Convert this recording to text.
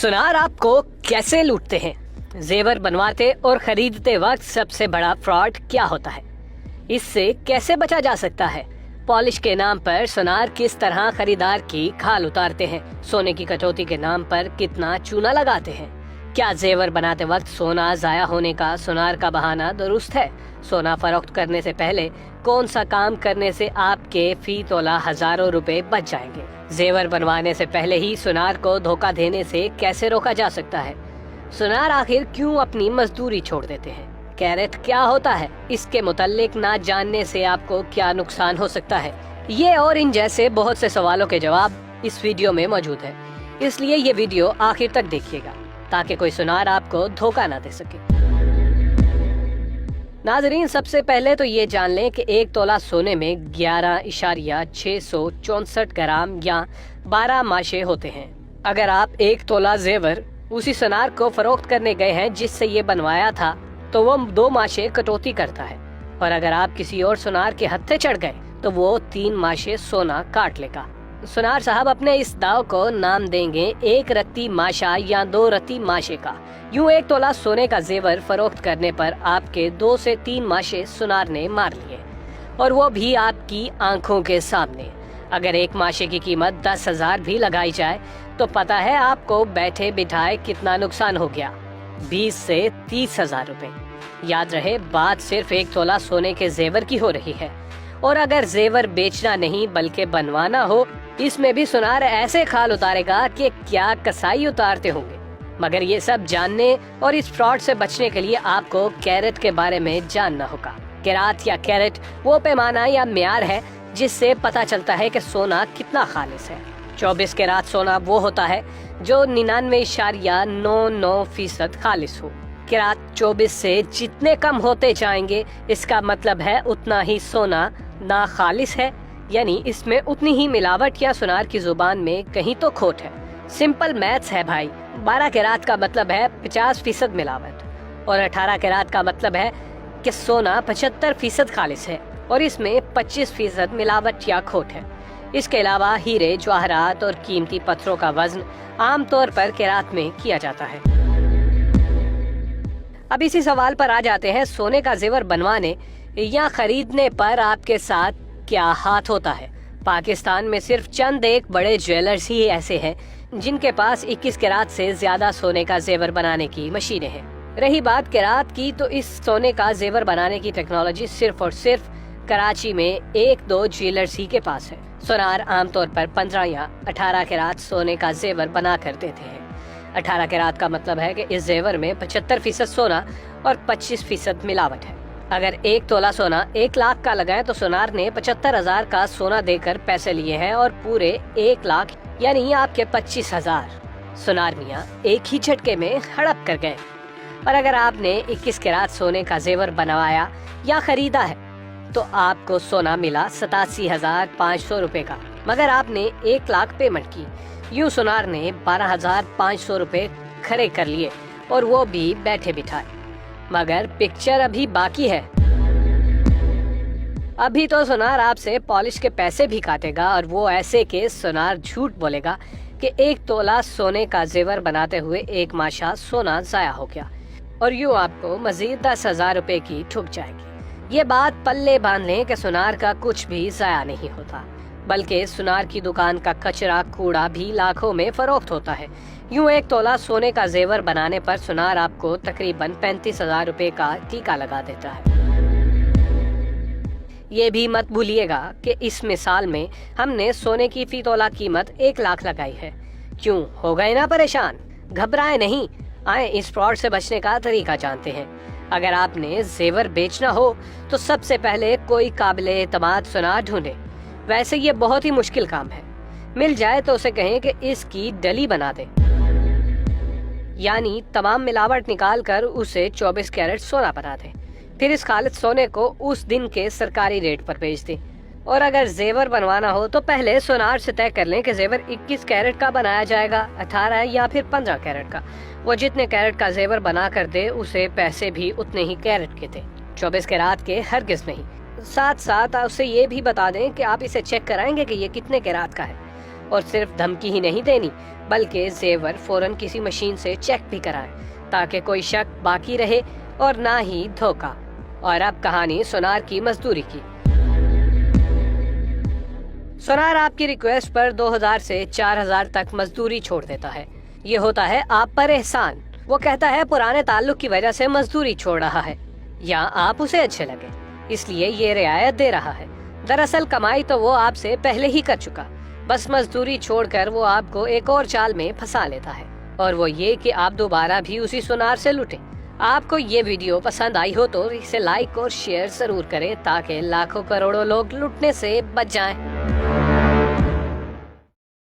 सुनार आपको कैसे लूटते हैं? जेवर बनवाते और खरीदते वक्त सबसे बड़ा फ्रॉड क्या होता है? इससे कैसे बचा जा सकता है? पॉलिश के नाम पर सुनार किस तरह खरीदार की खाल उतारते हैं? सोने की कटौती के नाम पर कितना चूना लगाते हैं? क्या जेवर बनाते वक्त सोना जाया होने का सुनार का बहाना दुरुस्त है? सोना फरोख्त करने से पहले कौन सा काम करने से आपके फी तोला हजारों रुपए बच जाएंगे? जेवर बनवाने से पहले ही सुनार को धोखा देने से कैसे रोका जा सकता है? सुनार आखिर क्यों अपनी मजदूरी छोड़ देते हैं? कैरेट क्या होता है? इसके मुताल्लिक ना जानने से आपको क्या नुकसान हो सकता है? ये और इन जैसे बहुत से सवालों के जवाब इस वीडियो में मौजूद है, इसलिए ये वीडियो आखिर तक देखिएगा ताकि कोई सुनार आपको धोखा ना दे सके। नाजरीन, सबसे पहले तो ये जान लें कि एक तोला सोने में 11.664 ग्राम या 12 माशे होते हैं। अगर आप एक तोला जेवर उसी सुनार को फरोख्त करने गए हैं जिससे ये बनवाया था, तो वो 2 माशे कटौती करता है, और अगर आप किसी और सुनार के हत्थे चढ़ गए तो वो 3 माशे सोना काट लेगा। सुनार साहब अपने इस दाव को नाम देंगे 1 रत्ती माशा या 2 रत्ती माशे का। यूं एक तोला सोने का जेवर फरोख्त करने पर आपके 2 से 3 माशे सुनार ने मार लिए, और वो भी आपकी आंखों के सामने। अगर एक माशे की कीमत 10,000 भी लगाई जाए तो पता है आपको बैठे बिठाए कितना नुकसान हो गया, 20 से 30,000 रुपए। याद रहे, बात सिर्फ एक तोला सोने के जेवर की हो रही है, और अगर जेवर बेचना नहीं बल्कि बनवाना हो, इसमें भी सुनार ऐसे खाल उतारेगा कि क्या कसाई उतारते होंगे। मगर ये सब जानने और इस फ्रॉड से बचने के लिए आपको कैरेट के बारे में जानना होगा। कैरात या कैरेट वो पैमाना या म्यार है जिससे पता चलता है कि सोना कितना खालिस है। 24 कैरात सोना वो होता है जो 99.99% खालिस हो। कैरात 24 से जितने कम होते जाएंगे, इसका मतलब है उतना ही सोना ना खालिस है, यानी इसमें उतनी ही मिलावट या सुनार की जुबान में कहीं तो खोट है। सिंपल मैथ्स है भाई। 12 कैरात का मतलब है 50% मिलावट, और 18 कैरात का मतलब है कि सोना 75% खालिस है और इसमें 25% मिलावट या खोट है। इसके अलावा हीरे, जवाहरात और कीमती पत्थरों का वजन आमतौर पर कैरात में किया जाता है। अब इसी सवाल पर आ जाते हैं, सोने का जेवर बनवाने या खरीदने पर आपके साथ क्या हाथ होता है? पाकिस्तान में सिर्फ चंद एक बड़े ज्वेलर्स ही ऐसे हैं जिनके पास 21 कैरात से ज्यादा सोने का जेवर बनाने की मशीनें हैं। रही बात कैरात की, तो इस सोने का जेवर बनाने की टेक्नोलॉजी सिर्फ और सिर्फ कराची में 1-2 ज्वेलर्स ही के पास है। सुनार आमतौर पर 15 या 18 कैरात सोने का जेवर बना कर देते हैं। 18 कैरात का मतलब है कि इस जेवर में 75% सोना और 25% मिलावट है। अगर एक तोला सोना 1 लाख का लगाए तो सुनार ने 75,000 का सोना देकर पैसे लिए हैं, और पूरे 1 लाख यानी आपके 25,000 सुनार मियाँ एक ही झटके में हड़प कर गए। और अगर आपने 21 कैरात सोने का जेवर बनवाया या खरीदा है तो आपको सोना मिला 87,500 रुपए का, मगर आपने 1 लाख पेमेंट की। यूं सुनार ने 12,500 रुपए खड़े कर लिए, और वो भी बैठे बिठाए। मगर पिक्चर अभी बाकी है। अभी तो सुनार आपसे पॉलिश के पैसे भी काटेगा, और वो ऐसे के सुनार झूठ बोलेगा कि 1 तोला सोने का जेवर बनाते हुए 1 माशा सोना जाया हो गया, और यूं आपको मजीद 10,000 रुपए की ठुक जाएगी। ये बात पल्ले बांध लें कि सुनार का कुछ भी जाया नहीं होता, बल्कि सुनार की दुकान का कचरा कूड़ा भी लाखों में फरोख्त होता है। यूं 1 तोला सोने का जेवर बनाने पर सुनार आपको तकरीबन 35,000 रुपए का टीका लगा देता है। ये भी मत भूलिएगा कि इस मिसाल में हमने सोने की फी तोला कीमत 1 लाख लगाई है। क्यों हो गए ना परेशान? घबराए नहीं, आए इस फ्रॉड से बचने का तरीका जानते हैं। अगर आपने जेवर बेचना हो तो सबसे पहले कोई काबिले एतमाद सुनार ढूंढे। वैसे ये बहुत ही मुश्किल काम है। मिल जाए तो उसे कहें कि इसकी डली बना दे, यानी तमाम मिलावट निकाल कर उसे 24 कैरेट सोना बना दे। फिर इस खालिद सोने को उस दिन के सरकारी रेट पर बेच दे। और अगर जेवर बनवाना हो तो पहले सुनार से तय कर लें कि जेवर 21 कैरेट का बनाया जाएगा, 18 या फिर 15 कैरेट का। वो जितने कैरेट का जेवर बना कर दे, उसे पैसे भी उतने ही कैरेट के दे, 24 कैरात के हरगिज नहीं। साथ साथ उसे ये भी बता दें कि आप इसे चेक कराएंगे कि ये कितने कैरात का है। اور صرف دھمکی ہی نہیں دینی بلکہ زیور فوراً کسی مشین سے چیک بھی کرائیں تاکہ کوئی شک باقی رہے اور نہ ہی دھوکہ۔ اور اب کہانی سونار کی مزدوری کی۔ سونار آپ کی ریکویسٹ پر 2000 سے 4000 تک مزدوری چھوڑ دیتا ہے۔ یہ ہوتا ہے آپ پر احسان۔ وہ کہتا ہے پرانے تعلق کی وجہ سے مزدوری چھوڑ رہا ہے یا آپ اسے اچھے لگے اس لیے یہ رعایت دے رہا ہے۔ دراصل کمائی تو وہ آپ سے پہلے ہی کر چکا، بس مزدوری چھوڑ کر وہ آپ کو ایک اور چال میں پھنسا لیتا ہے، اور وہ یہ کہ آپ دوبارہ بھی اسی سونار سے لوٹیں۔ آپ کو یہ ویڈیو پسند آئی ہو تو اسے لائک اور شیئر ضرور کریں تاکہ لاکھوں کروڑوں لوگ لوٹنے سے بچ جائیں۔